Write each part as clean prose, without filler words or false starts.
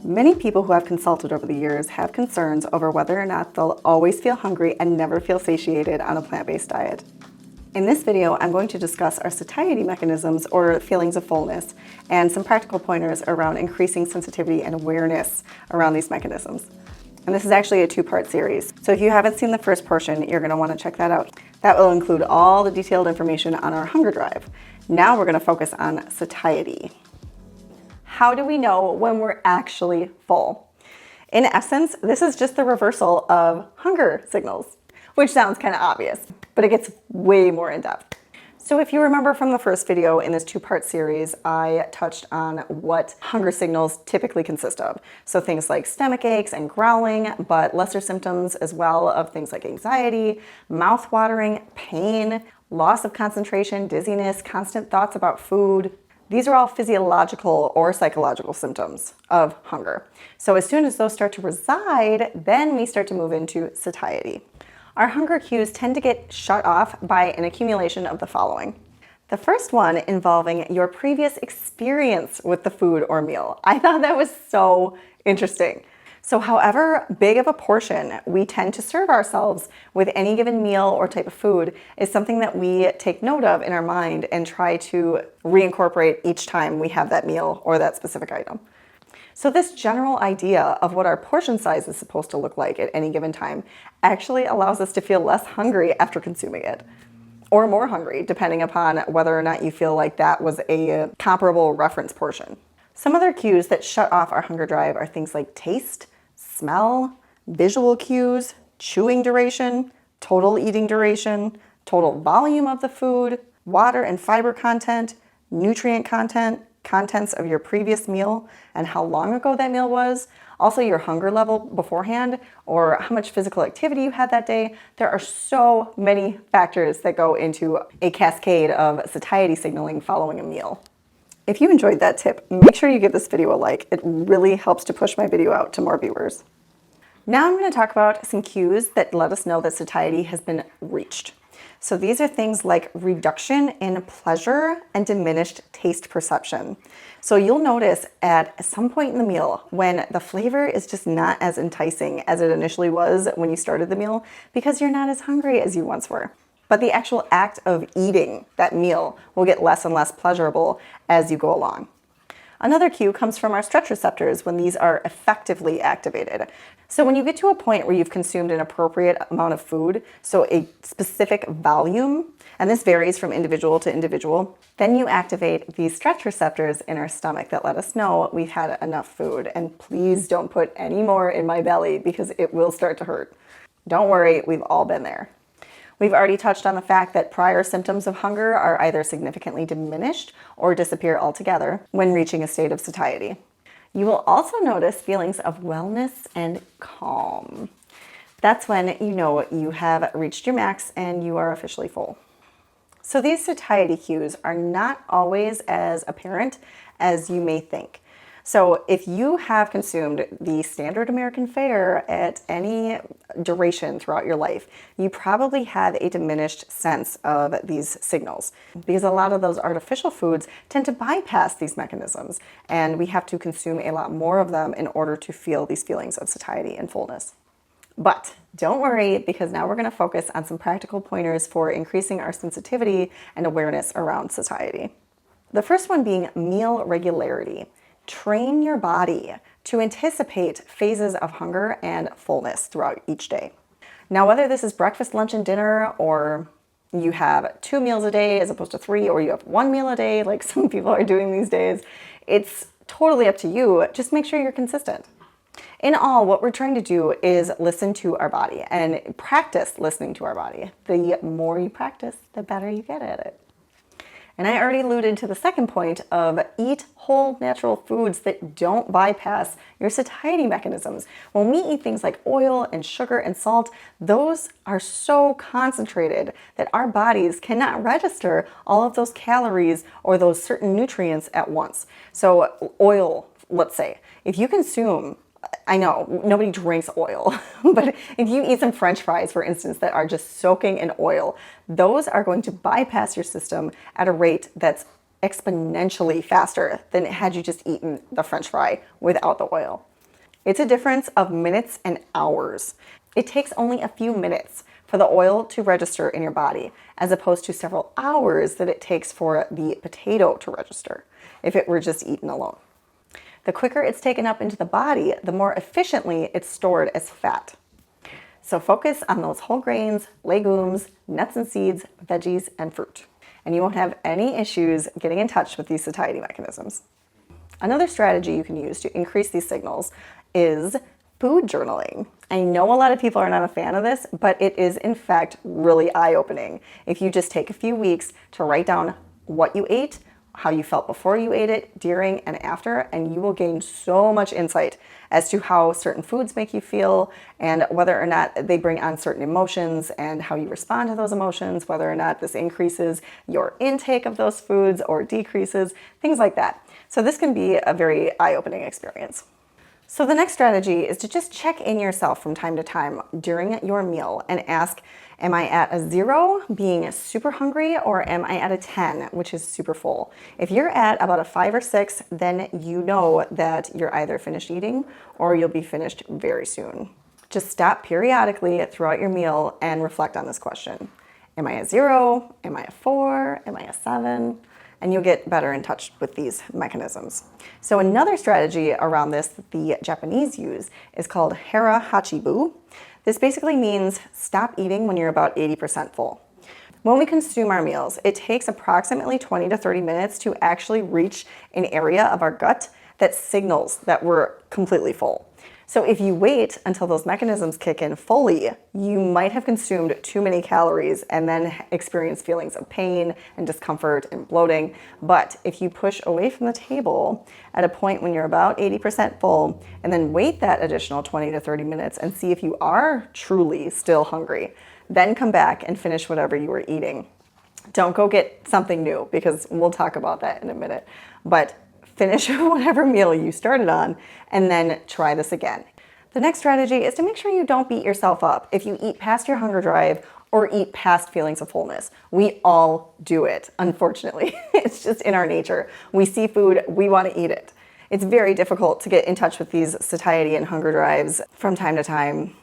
Many people who I've consulted over the years have concerns over whether or not they'll always feel hungry and never feel satiated on a plant-based diet. In this video, I'm going to discuss our satiety mechanisms, or feelings of fullness, and some practical pointers around increasing sensitivity and awareness around these mechanisms. And this is actually a two-part series. So if you haven't seen the first portion, you're going to want to check that out. That will include all the detailed information on our hunger drive. Now we're going to focus on satiety. How do we know when we're actually full? In essence, this is just the reversal of hunger signals, which sounds kind of obvious, but it gets way more in depth. So if you remember from the first video in this two-part series, I touched on what hunger signals typically consist of. So things like stomach aches and growling, but lesser symptoms as well of things like anxiety, mouth watering, pain, loss of concentration, dizziness, constant thoughts about food. These are all physiological or psychological symptoms of hunger. So as soon as those start to reside, then we start to move into satiety. Our hunger cues tend to get shut off by an accumulation of the following. The first one involving your previous experience with the food or meal. I thought that was so interesting. So however big of a portion we tend to serve ourselves with any given meal or type of food is something that we take note of in our mind and try to reincorporate each time we have that meal or that specific item. So this general idea of what our portion size is supposed to look like at any given time actually allows us to feel less hungry after consuming it, or more hungry, depending upon whether or not you feel like that was a comparable reference portion. Some other cues that shut off our hunger drive are things like taste, smell, visual cues, chewing duration, total eating duration, total volume of the food, water and fiber content, nutrient content, contents of your previous meal, and how long ago that meal was, also your hunger level beforehand, or how much physical activity you had that day. There are so many factors that go into a cascade of satiety signaling following a meal. If you enjoyed that tip, make sure you give this video a like. It really helps to push my video out to more viewers. Now I'm going to talk about some cues that let us know that satiety has been reached. So these are things like reduction in pleasure and diminished taste perception. So you'll notice at some point in the meal when the flavor is just not as enticing as it initially was when you started the meal because you're not as hungry as you once were. But the actual act of eating that meal will get less and less pleasurable as you go along. Another cue comes from our stretch receptors when these are effectively activated. So when you get to a point where you've consumed an appropriate amount of food, so a specific volume, and this varies from individual to individual, then you activate these stretch receptors in our stomach that let us know we've had enough food. And please don't put any more in my belly because it will start to hurt. Don't worry, we've all been there. We've already touched on the fact that prior symptoms of hunger are either significantly diminished or disappear altogether when reaching a state of satiety. You will also notice feelings of wellness and calm. That's when you know you have reached your max and you are officially full. So these satiety cues are not always as apparent as you may think. So if you have consumed the standard American fare at any duration throughout your life, you probably have a diminished sense of these signals because a lot of those artificial foods tend to bypass these mechanisms, and we have to consume a lot more of them in order to feel these feelings of satiety and fullness. But don't worry, because now we're going to focus on some practical pointers for increasing our sensitivity and awareness around satiety. The first one being meal regularity. Train your body to anticipate phases of hunger and fullness throughout each day. Now, whether this is breakfast, lunch, and dinner, or you have 2 meals a day as opposed to 3, or you have 1 meal a day like some people are doing these days, it's totally up to you. Just make sure you're consistent. In all, what we're trying to do is listen to our body and practice listening to our body. The more you practice, the better you get at it. And I already alluded to the second point of eat whole natural foods that don't bypass your satiety mechanisms. When we eat things like oil and sugar and salt, those are so concentrated that our bodies cannot register all of those calories or those certain nutrients at once. So oil, let's say, if you consume, I know nobody drinks oil, but if you eat some French fries, for instance, that are just soaking in oil, those are going to bypass your system at a rate that's exponentially faster than had you just eaten the French fry without the oil. It's a difference of minutes and hours. It takes only a few minutes for the oil to register in your body, as opposed to several hours that it takes for the potato to register if it were just eaten alone. The quicker it's taken up into the body, the more efficiently it's stored as fat. So focus on those whole grains, legumes, nuts and seeds, veggies, and fruit. And you won't have any issues getting in touch with these satiety mechanisms. Another strategy you can use to increase these signals is food journaling. I know a lot of people are not a fan of this, but it is in fact really eye-opening. If you just take a few weeks to write down what you ate, how you felt before you ate it, during and after, and you will gain so much insight as to how certain foods make you feel and whether or not they bring on certain emotions and how you respond to those emotions, whether or not this increases your intake of those foods or decreases, things like that. So this can be a very eye-opening experience. So the next strategy is to just check in yourself from time to time during your meal and ask, am I at a 0, being super hungry, or am I at a 10, which is super full? If you're at about a 5 or 6, then you know that you're either finished eating or you'll be finished very soon. Just stop periodically throughout your meal and reflect on this question. Am I a 0? Am I a 4? Am I a 7? And you'll get better in touch with these mechanisms. So another strategy around this that the Japanese use is called hara hachibu. This basically means stop eating when you're about 80% full. When we consume our meals, it takes approximately 20 to 30 minutes to actually reach an area of our gut that signals that we're completely full. So if you wait until those mechanisms kick in fully, you might have consumed too many calories and then experience feelings of pain and discomfort and bloating. But if you push away from the table at a point when you're about 80% full and then wait that additional 20 to 30 minutes and see if you are truly still hungry, then come back and finish whatever you were eating. Don't go get something new, because we'll talk about that in a minute. But finish whatever meal you started on and then try this again. The next strategy is to make sure you don't beat yourself up if you eat past your hunger drive or eat past feelings of fullness. We all do it, unfortunately. It's just in our nature. We see food, we want to eat it. It's very difficult to get in touch with these satiety and hunger drives from time to time,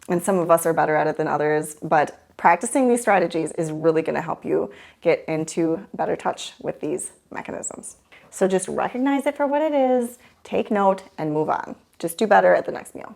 and some of us are better at it than others, but practicing these strategies is really going to help you get into better touch with these mechanisms. So just recognize it for what it is, take note, and move on. Just do better at the next meal.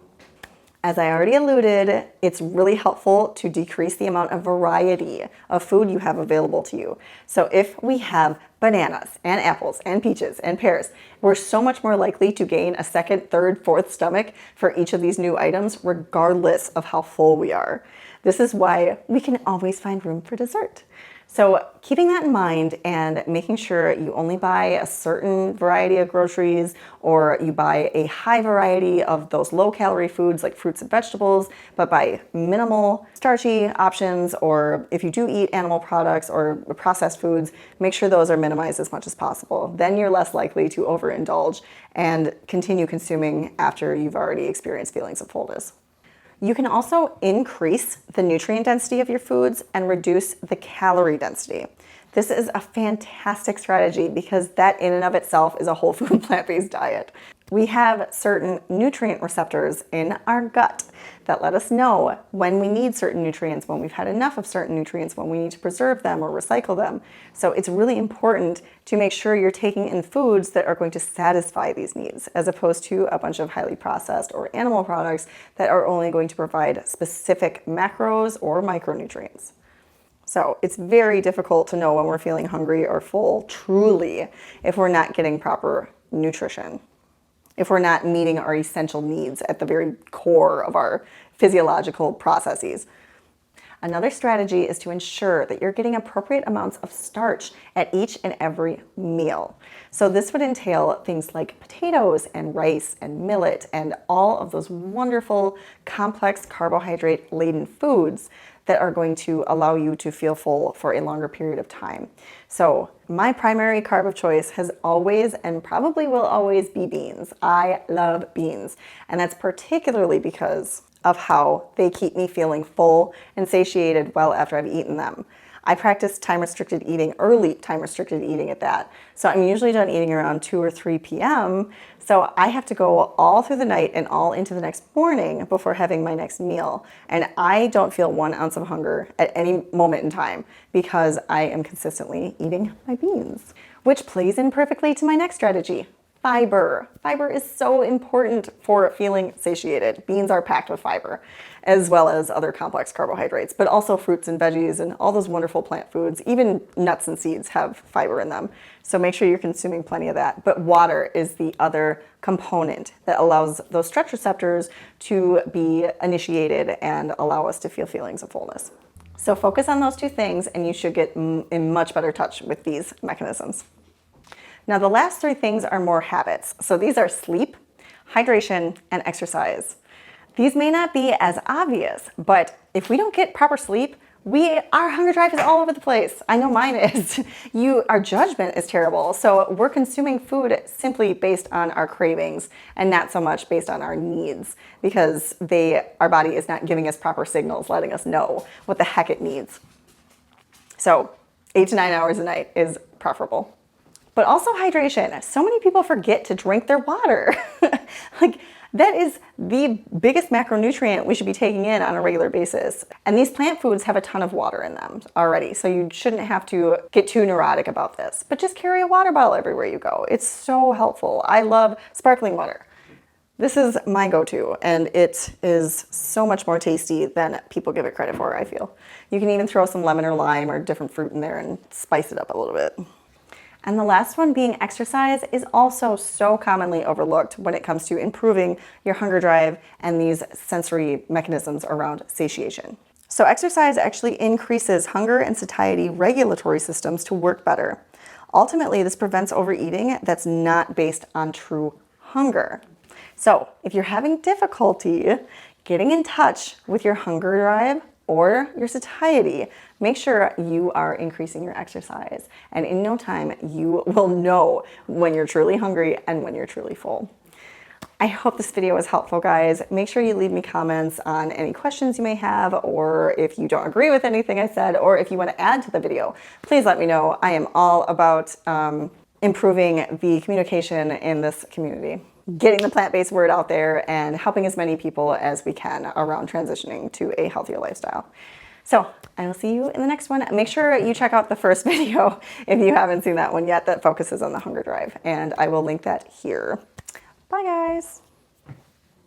As I already alluded, it's really helpful to decrease the amount of variety of food you have available to you. So if we have bananas and apples and peaches and pears, we're so much more likely to gain a second, third, fourth stomach for each of these new items, regardless of how full we are. This is why we can always find room for dessert. So keeping that in mind and making sure you only buy a certain variety of groceries, or you buy a high variety of those low-calorie foods like fruits and vegetables, but buy minimal starchy options, or if you do eat animal products or processed foods, make sure those are minimized as much as possible. Then you're less likely to overindulge and continue consuming after you've already experienced feelings of fullness. You can also increase the nutrient density of your foods and reduce the calorie density. This is a fantastic strategy because that in and of itself is a whole food plant-based diet. We have certain nutrient receptors in our gut that let us know when we need certain nutrients, when we've had enough of certain nutrients, when we need to preserve them or recycle them. So it's really important to make sure you're taking in foods that are going to satisfy these needs, as opposed to a bunch of highly processed or animal products that are only going to provide specific macros or micronutrients. So it's very difficult to know when we're feeling hungry or full, truly, if we're not getting proper nutrition, if we're not meeting our essential needs at the very core of our physiological processes. Another strategy is to ensure that you're getting appropriate amounts of starch at each and every meal. So this would entail things like potatoes and rice and millet and all of those wonderful, complex carbohydrate-laden foods that are going to allow you to feel full for a longer period of time. So my primary carb of choice has always and probably will always be beans. I love beans, and that's particularly because of how they keep me feeling full and satiated well after I've eaten them. I practice time-restricted eating, early time-restricted eating at that. So I'm usually done eating around 2 or 3 p.m. So I have to go all through the night and all into the next morning before having my next meal. And I don't feel 1 ounce of hunger at any moment in time because I am consistently eating my beans, which plays in perfectly to my next strategy. Fiber. Fiber is so important for feeling satiated. Beans are packed with fiber, as well as other complex carbohydrates, but also fruits and veggies and all those wonderful plant foods. Even nuts and seeds have fiber in them. So make sure you're consuming plenty of that. But water is the other component that allows those stretch receptors to be initiated and allow us to feel feelings of fullness. So focus on those 2 things and you should get in much better touch with these mechanisms. Now, the last 3 things are more habits. So these are sleep, hydration, and exercise. These may not be as obvious, but if we don't get proper sleep, our hunger drive is all over the place. I know mine is. Our judgment is terrible. So we're consuming food simply based on our cravings and not so much based on our needs because our body is not giving us proper signals, letting us know what the heck it needs. So 8 to 9 hours a night is preferable. But also hydration. So many people forget to drink their water. Like that is the biggest macronutrient we should be taking in on a regular basis. And these plant foods have a ton of water in them already. So you shouldn't have to get too neurotic about this, but just carry a water bottle everywhere you go. It's so helpful. I love sparkling water. This is my go-to, and it is so much more tasty than people give it credit for, I feel. You can even throw some lemon or lime or different fruit in there and spice it up a little bit. And the last one being exercise is also so commonly overlooked when it comes to improving your hunger drive and these sensory mechanisms around satiation. So exercise actually increases hunger and satiety regulatory systems to work better. Ultimately, this prevents overeating that's not based on true hunger. So if you're having difficulty getting in touch with your hunger drive or your satiety, make sure you are increasing your exercise. And in no time, you will know when you're truly hungry and when you're truly full. I hope this video was helpful, guys. Make sure you leave me comments on any questions you may have, or if you don't agree with anything I said, or if you want to add to the video, please let me know. I am all about improving the communication in this community, getting the plant-based word out there and helping as many people as we can around transitioning to a healthier lifestyle. So I will see you in the next one. Make sure you check out the first video if you haven't seen that one yet that focuses on the hunger drive, and I will link that here. Bye, guys.